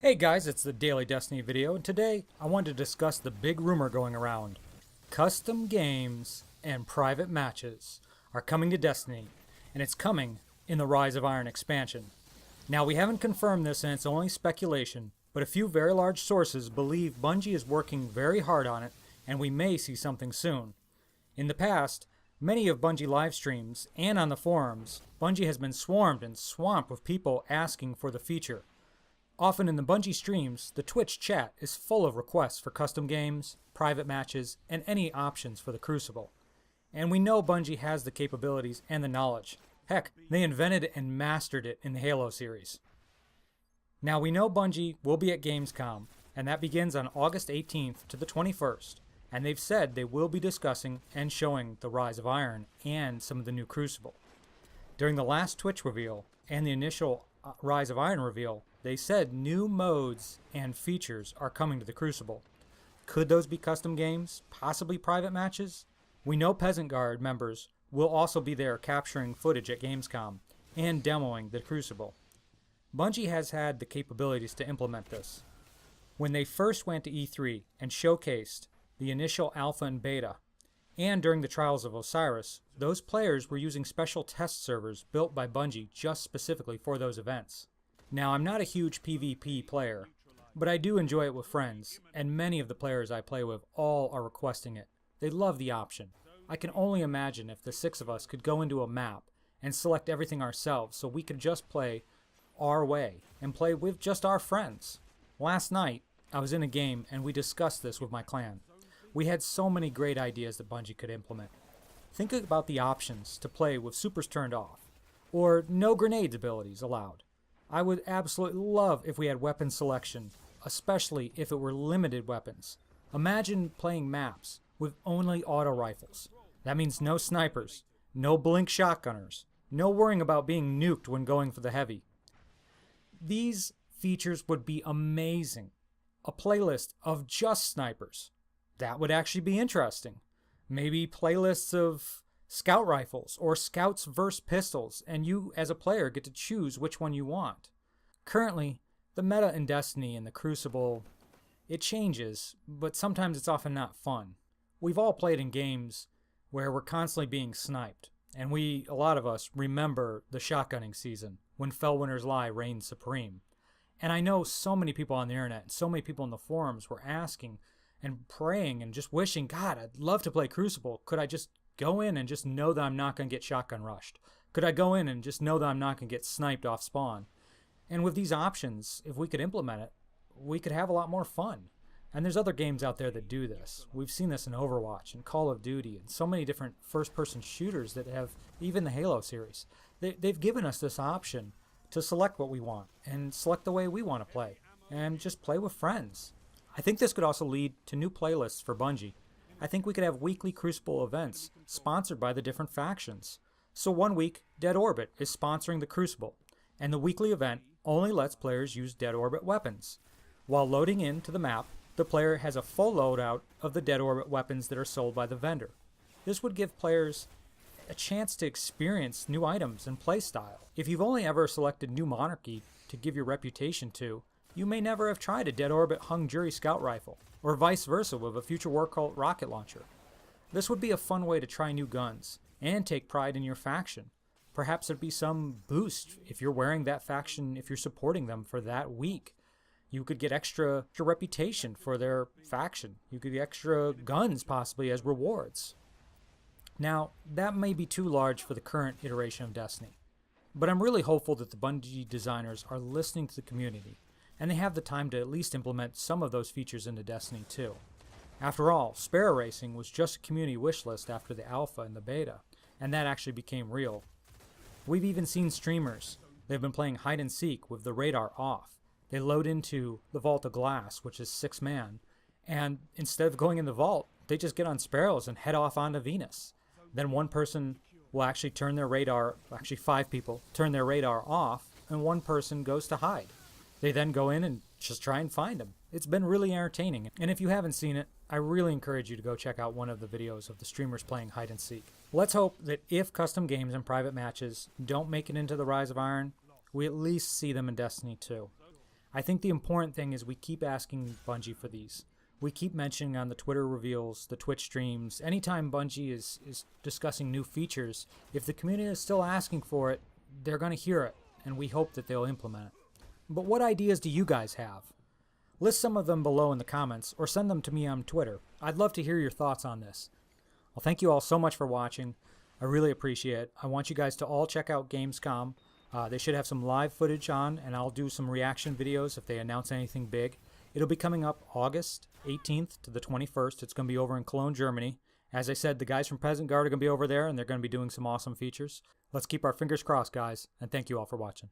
Hey guys, it's the Daily Destiny video, and today I wanted to discuss the big rumor going around. Custom games and private matches are coming to Destiny, and it's coming in the Rise of Iron expansion. Now, we haven't confirmed this and it's only speculation, but a few very large sources believe Bungie is working very hard on it, and we may see something soon. In the past, many of Bungie live streams and on the forums, Bungie has been swarmed and swamped with people asking for the feature. Often in the Bungie streams, the Twitch chat is full of requests for custom games, private matches, and any options for the Crucible. And we know Bungie has the capabilities and the knowledge. Heck, they invented and mastered it in the Halo series. Now we know Bungie will be at Gamescom, and that begins on August 18th to the 21st, and they've said they will be discussing and showing the Rise of Iron and some of the new Crucible. During the last Twitch reveal and the initial Rise of Iron reveal, they said new modes and features are coming to the Crucible. Could those be custom games? Possibly private matches? We know Peasant Guard members will also be there capturing footage at Gamescom and demoing the Crucible. Bungie has had the capabilities to implement this. When they first went to E3 and showcased the initial alpha and beta, and during the Trials of Osiris, those players were using special test servers built by Bungie just specifically for those events. Now, I'm not a huge PvP player, but I do enjoy it with friends, and many of the players I play with all are requesting it. They love the option. I can only imagine if the 6 of us could go into a map and select everything ourselves so we could just play our way and play with just our friends. Last night, I was in a game and we discussed this with my clan. We had so many great ideas that Bungie could implement. Think about the options to play with supers turned off, or no grenades abilities allowed. I would absolutely love if we had weapon selection, especially if it were limited weapons. Imagine playing maps with only auto rifles. That means no snipers, no blink shotgunners, no worrying about being nuked when going for the heavy. These features would be amazing. A playlist of just snipers. That would actually be interesting. Maybe playlists of scout rifles or scouts versus pistols, and you as a player get to choose which one you want. Currently, the meta in Destiny and the Crucible, it changes, but sometimes it's often not fun. We've all played in games where we're constantly being sniped, and a lot of us, remember the shotgunning season when Fellwinter's Lie reigned supreme. And I know so many people on the internet and so many people in the forums were asking and praying and just wishing, God, I'd love to play Crucible. Could I just go in and just know that I'm not going to get shotgun rushed? Could I go in and just know that I'm not going to get sniped off spawn? And with these options, if we could implement it, we could have a lot more fun. And there's other games out there that do this. We've seen this in Overwatch and Call of Duty and so many different first-person shooters that have, even the Halo series. They've given us this option to select what we want and select the way we want to play and just play with friends. I think this could also lead to new playlists for Bungie. I think we could have weekly Crucible events sponsored by the different factions. So one week, Dead Orbit is sponsoring the Crucible, and the weekly event only lets players use Dead Orbit weapons. While loading into the map, the player has a full loadout of the Dead Orbit weapons that are sold by the vendor. This would give players a chance to experience new items and playstyle. If you've only ever selected New Monarchy to give your reputation to, you may never have tried a Dead Orbit Hung Jury Scout Rifle, or vice versa with a Future War Cult rocket launcher. This would be a fun way to try new guns, and take pride in your faction. Perhaps there'd be some boost if you're wearing that faction, if you're supporting them for that week. You could get extra reputation for their faction. You could get extra guns possibly as rewards. Now, that may be too large for the current iteration of Destiny, but I'm really hopeful that the Bungie designers are listening to the community, and they have the time to at least implement some of those features into Destiny 2. After all, Sparrow Racing was just a community wish list after the alpha and the beta, and that actually became real. We've even seen streamers. They've been playing hide and seek with the radar off. They load into the Vault of Glass, which is 6-man, and instead of going in the vault, they just get on Sparrows and head off onto Venus. Then one person will actually turn their radar, actually 5 people, turn their radar off, and one person goes to hide. They then go in and just try and find them. It's been really entertaining, and if you haven't seen it, I really encourage you to go check out one of the videos of the streamers playing hide and seek. Let's hope that if custom games and private matches don't make it into the Rise of Iron, we at least see them in Destiny 2. I think the important thing is we keep asking Bungie for these. We keep mentioning on the Twitter reveals, the Twitch streams, anytime Bungie is discussing new features, if the community is still asking for it, they're going to hear it, and we hope that they'll implement it. But what ideas do you guys have? List some of them below in the comments, or send them to me on Twitter. I'd love to hear your thoughts on this. Well, thank you all so much for watching. I really appreciate it. I want you guys to all check out Gamescom. They should have some live footage on, and I'll do some reaction videos if they announce anything big. It'll be coming up August 18th to the 21st. It's going to be over in Cologne, Germany. As I said, the guys from Peasant Guard are going to be over there, and they're going to be doing some awesome features. Let's keep our fingers crossed, guys, and thank you all for watching.